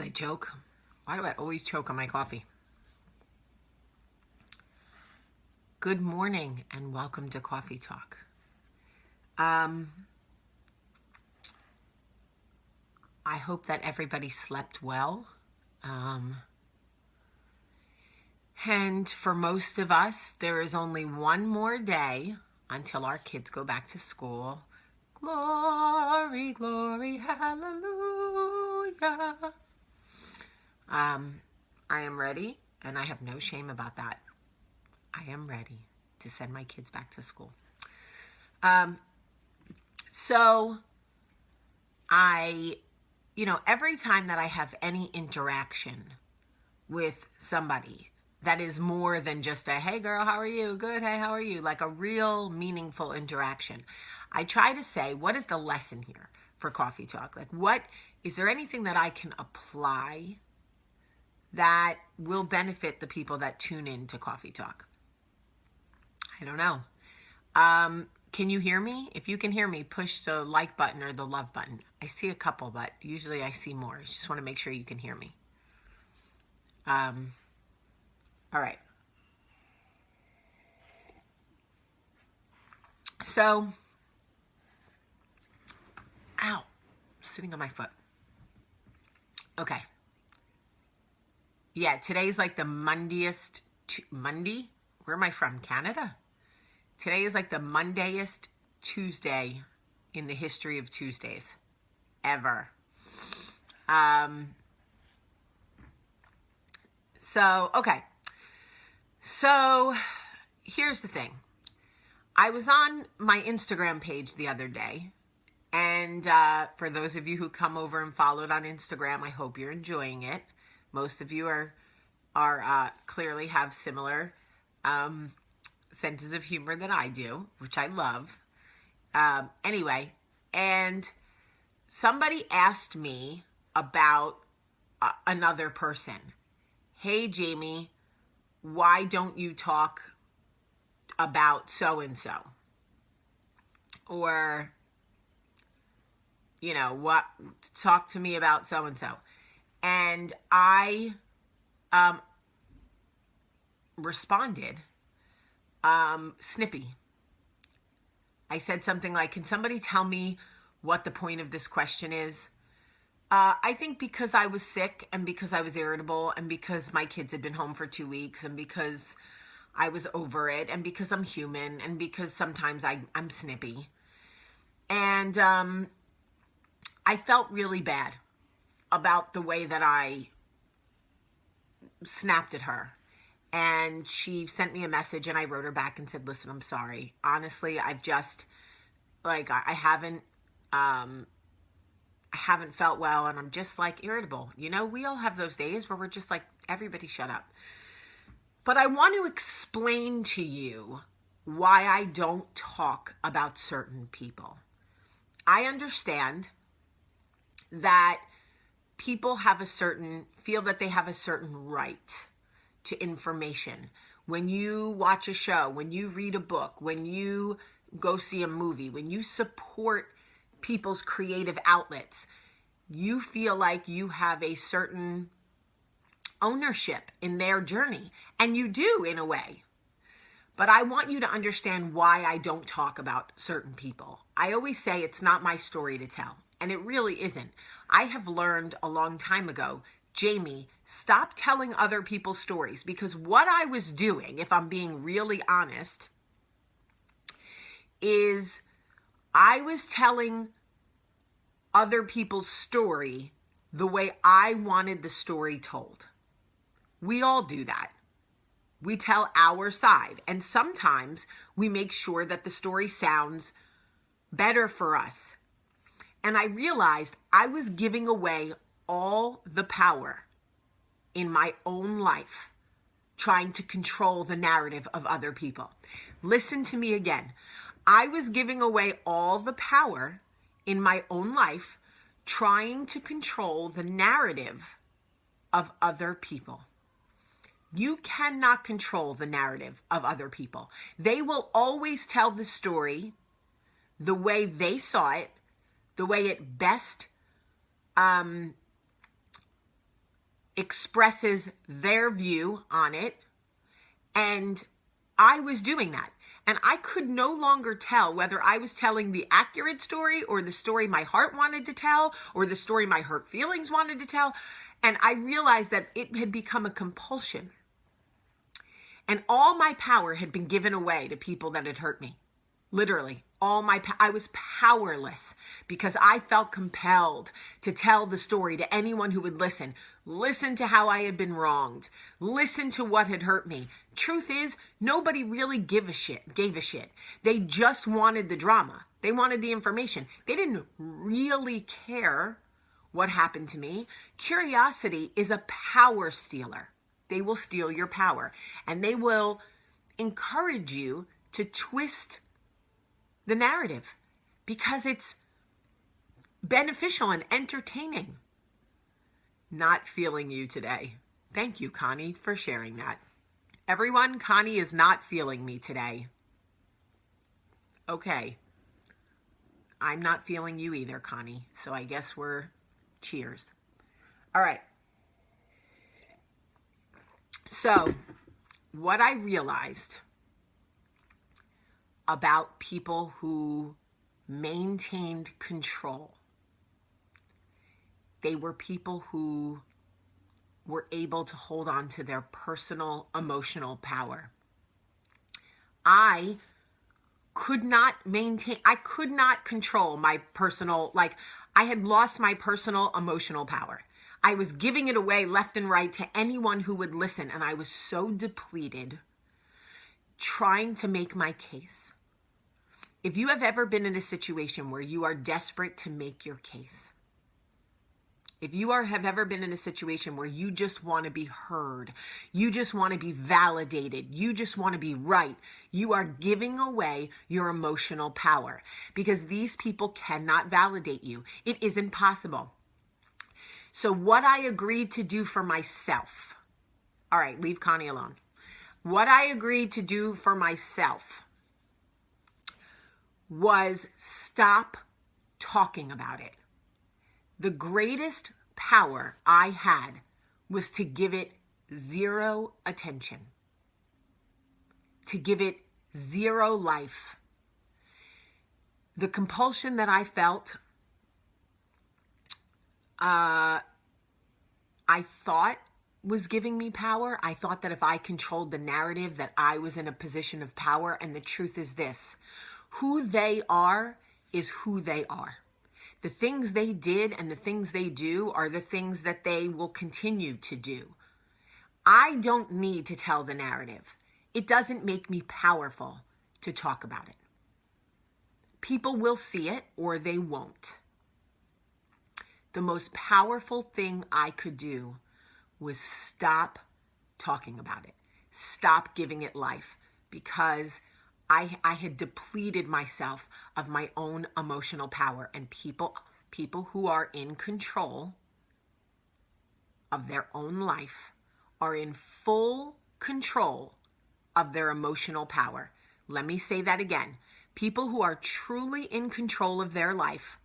I choke? Why do I always choke on my coffee? Good morning and welcome to Coffee Talk. I hope that everybody slept well. And for most of us, there is only one more day until our kids go back to school. Glory, glory, hallelujah. I am ready, and I have no shame about that. I am ready to send my kids back to school. So every time that I have any interaction with somebody that is more than just a, hey girl, how are you? Good, hey, how are you? Like a real meaningful interaction, I try to say, what is the lesson here for Coffee Talk? Like, is there anything that I can apply that will benefit the people that tune in to Coffee Talk? I don't know. Can you hear me? If you can hear me, push the like button or the love button. I see a couple, but usually I see more. I just want to make sure you can hear me. All right. So, ow, sitting on my foot. Okay. Yeah, today's like the Mondayest, Monday? Where am I from? Canada? Today is like the Mondayest Tuesday in the history of Tuesdays ever. Okay. So here's the thing. I was on my Instagram page the other day, and for those of you who come over and followed on Instagram, I hope you're enjoying it. Most of you are clearly have similar senses of humor than I do, which I love. Anyway, and somebody asked me about another person. Hey, Jamie, why don't you talk about so-and-so? Or, talk to me about so-and-so. And I responded, snippy. I said something like, can somebody tell me what the point of this question is? I think because I was sick and because I was irritable and because my kids had been home for 2 weeks and because I was over it and because I'm human and because sometimes I'm snippy. And I felt really bad about the way that I snapped at her. And she sent me a message and I wrote her back and said, listen, I'm sorry. Honestly, I've just, I haven't felt well and I'm just irritable. We all have those days where we're just everybody shut up. But I want to explain to you why I don't talk about certain people. I understand that people feel that they have a certain right to information. When you watch a show, when you read a book, when you go see a movie, when you support people's creative outlets, you feel like you have a certain ownership in their journey. And you do, in a way. But I want you to understand why I don't talk about certain people. I always say it's not my story to tell. And it really isn't. I have learned a long time ago, Jamie, stop telling other people's stories. Because what I was doing, if I'm being really honest, is I was telling other people's story the way I wanted the story told. We all do that. We tell our side. And sometimes we make sure that the story sounds better for us. And I realized I was giving away all the power in my own life, trying to control the narrative of other people. Listen to me again. I was giving away all the power in my own life, trying to control the narrative of other people. You cannot control the narrative of other people. They will always tell the story the way they saw it, the way it best expresses their view on it. And I was doing that. And I could no longer tell whether I was telling the accurate story or the story my heart wanted to tell or the story my hurt feelings wanted to tell. And I realized that it had become a compulsion. And all my power had been given away to people that had hurt me. Literally, I was powerless because I felt compelled to tell the story to anyone who would listen. Listen to how I had been wronged. Listen to what had hurt me. Truth is, nobody really gave a shit. They just wanted the drama. They wanted the information. They didn't really care what happened to me. Curiosity is a power stealer. They will steal your power, and they will encourage you to twist the narrative because it's beneficial and entertaining. Not feeling you today. Thank you, Connie, for sharing that. Everyone, Connie is not feeling me today. Okay. I'm not feeling you either, Connie. So I guess we're cheers. All right. So what I realized about people who maintained control, they were people who were able to hold on to their personal emotional power. I could not control my personal, I had lost my personal emotional power. I was giving it away left and right to anyone who would listen, and I was so depleted trying to make my case. If you have ever been in a situation where you are desperate to make your case, if you have ever been in a situation where you just want to be heard, you just want to be validated, you just want to be right, you are giving away your emotional power because these people cannot validate you. It isn't possible. So what I agreed to do for myself, all right, leave Connie alone. What I agreed to do for myself was stop talking about it. The greatest power I had was to give it zero attention, to give it zero life. The compulsion that I felt, I thought was giving me power. I thought that if I controlled the narrative that I was in a position of power, and the truth is this: who they are is who they are. The things they did and the things they do are the things that they will continue to do. I don't need to tell the narrative. It doesn't make me powerful to talk about it. People will see it or they won't. The most powerful thing I could do was stop talking about it. Stop giving it life, because I had depleted myself of my own emotional power, and people who are in control of their own life are in full control of their emotional power. Let me say that again. People who are truly in control of their life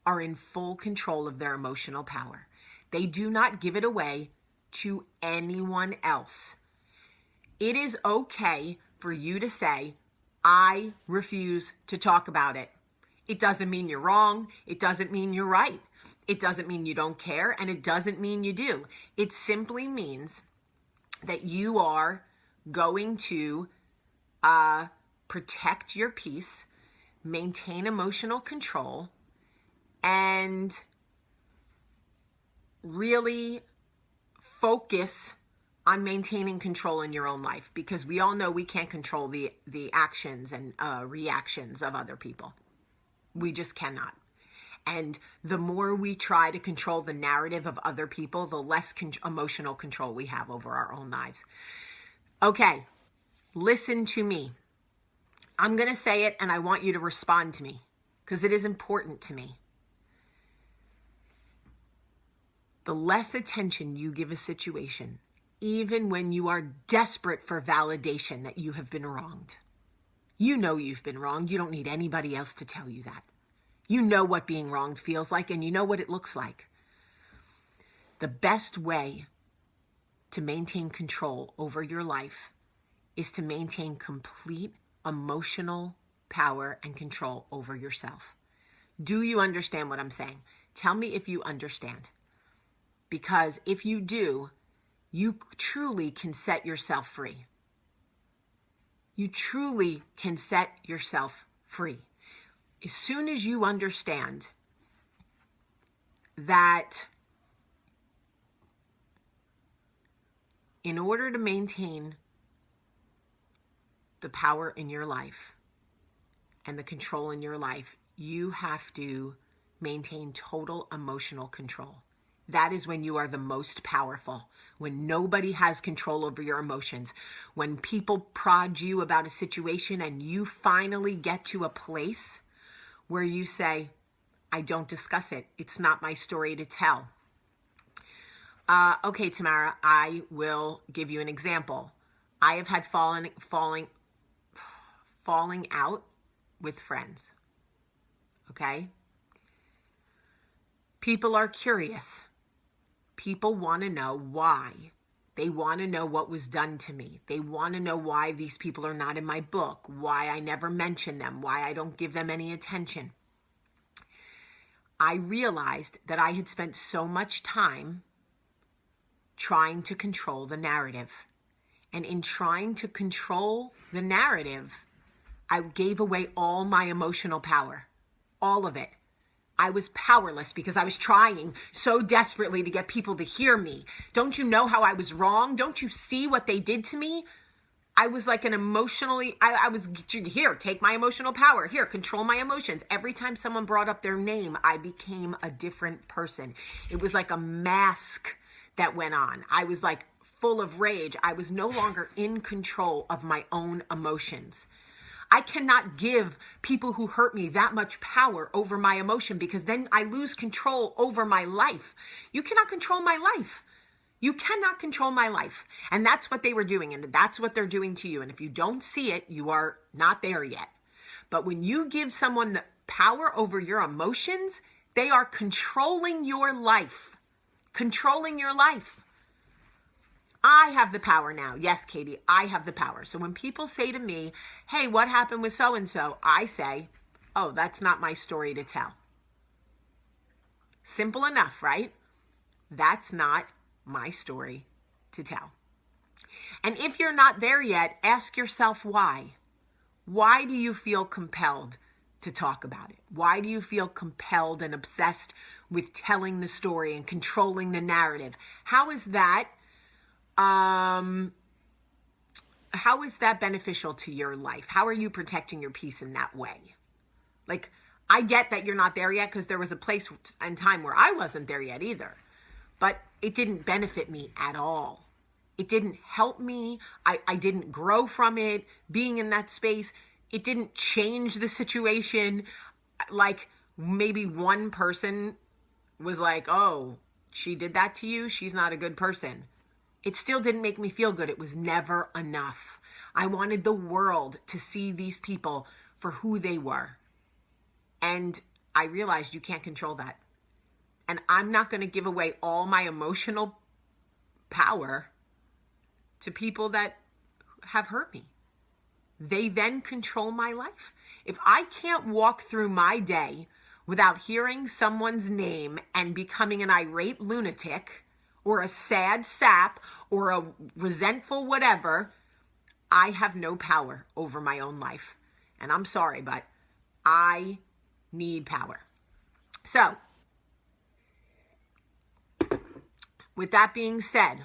are in full control of their emotional power. They do not give it away to anyone else. It is okay for you to say, I refuse to talk about it. It doesn't mean you're wrong. It doesn't mean you're right. It doesn't mean you don't care, and it doesn't mean you do. It simply means that you are going to protect your peace, maintain emotional control, and really focus on maintaining control in your own life, because we all know we can't control the actions and reactions of other people. We just cannot. And the more we try to control the narrative of other people, the less emotional control we have over our own lives. Okay, listen to me. I'm going to say it, and I want you to respond to me because it is important to me. The less attention you give a situation, even when you are desperate for validation that you have been wronged. You know you've been wronged. You don't need anybody else to tell you that. You know what being wronged feels like, and you know what it looks like. The best way to maintain control over your life is to maintain complete emotional power and control over yourself. Do you understand what I'm saying? Tell me if you understand. Because if you do, you truly can set yourself free. You truly can set yourself free. As soon as you understand that in order to maintain the power in your life and the control in your life, you have to maintain total emotional control. That is when you are the most powerful, when nobody has control over your emotions, when people prod you about a situation and you finally get to a place where you say, I don't discuss it. It's not my story to tell. Okay, Tamara, I will give you an example. I have had falling out with friends. Okay? People are curious. People want to know why. They want to know what was done to me. They want to know why these people are not in my book, why I never mention them, why I don't give them any attention. I realized that I had spent so much time trying to control the narrative. And in trying to control the narrative, I gave away all my emotional power, all of it. I was powerless because I was trying so desperately to get people to hear me. Don't you know how I was wrong? Don't you see what they did to me? I was like an emotionally, I was, here, take my emotional power. Here, control my emotions. Every time someone brought up their name, I became a different person. It was like a mask that went on. I was like full of rage. I was no longer in control of my own emotions. I cannot give people who hurt me that much power over my emotion because then I lose control over my life. You cannot control my life. You cannot control my life. And that's what they were doing. And that's what they're doing to you. And if you don't see it, you are not there yet. But when you give someone the power over your emotions, they are controlling your life. Controlling your life. I have the power now. Yes, Katie, I have the power. So when people say to me, hey, what happened with so-and-so? I say, oh, that's not my story to tell. Simple enough, right? That's not my story to tell. And if you're not there yet, ask yourself why. Why do you feel compelled to talk about it? Why do you feel compelled and obsessed with telling the story and controlling the narrative? How is that beneficial to your life? How are you protecting your peace in that way? Like, I get that you're not there yet because there was a place and time where I wasn't there yet either. But it didn't benefit me at all. It didn't help me. I didn't grow from it. Being in that space, it didn't change the situation. Like, maybe one person was like, oh, she did that to you? She's not a good person. It still didn't make me feel good. It was never enough. I wanted the world to see these people for who they were. And I realized you can't control that. And I'm not going to give away all my emotional power to people that have hurt me. They then control my life. If I can't walk through my day without hearing someone's name and becoming an irate lunatic or a sad sap or a resentful whatever, I have no power over my own life. And I'm sorry, but I need power. So, with that being said,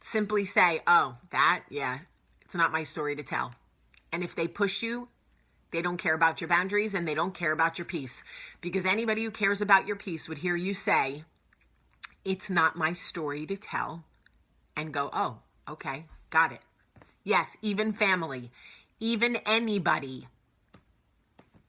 simply say, oh, it's not my story to tell. And if they push you, they don't care about your boundaries and they don't care about your peace. Because anybody who cares about your peace would hear you say, it's not my story to tell, and go, oh, okay, got it. Yes, even family, even anybody,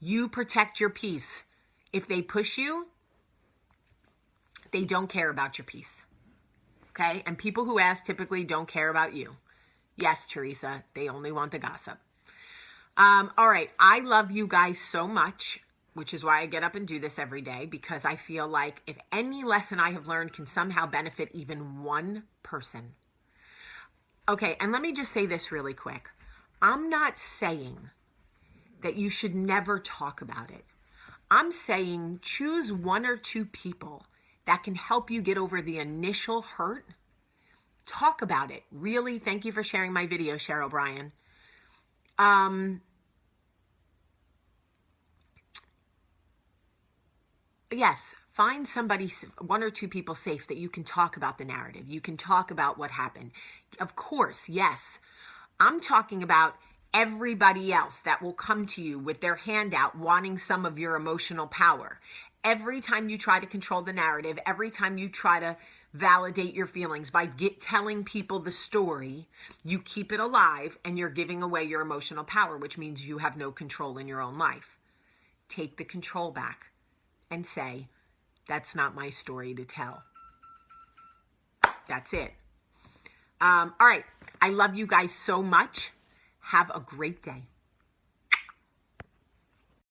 you protect your peace. If they push you, they don't care about your peace. Okay? And people who ask typically don't care about you. Yes, Teresa, they only want the gossip. All right. I love you guys so much. which is why I get up and do this every day, because I feel like if any lesson I have learned can somehow benefit even one person. Okay, and let me just say this really quick. I'm not saying that you should never talk about it. I'm saying choose one or two people that can help you get over the initial hurt. Talk about it. Really, thank you for sharing my video, Cheryl Bryan. Yes, find somebody, one or two people safe that you can talk about the narrative. You can talk about what happened. Of course, yes. I'm talking about everybody else that will come to you with their hand out wanting some of your emotional power. Every time you try to control the narrative, every time you try to validate your feelings by telling people the story, you keep it alive and you're giving away your emotional power, which means you have no control in your own life. Take the control back and say, that's not my story to tell. That's it. All right. I love you guys so much. Have a great day.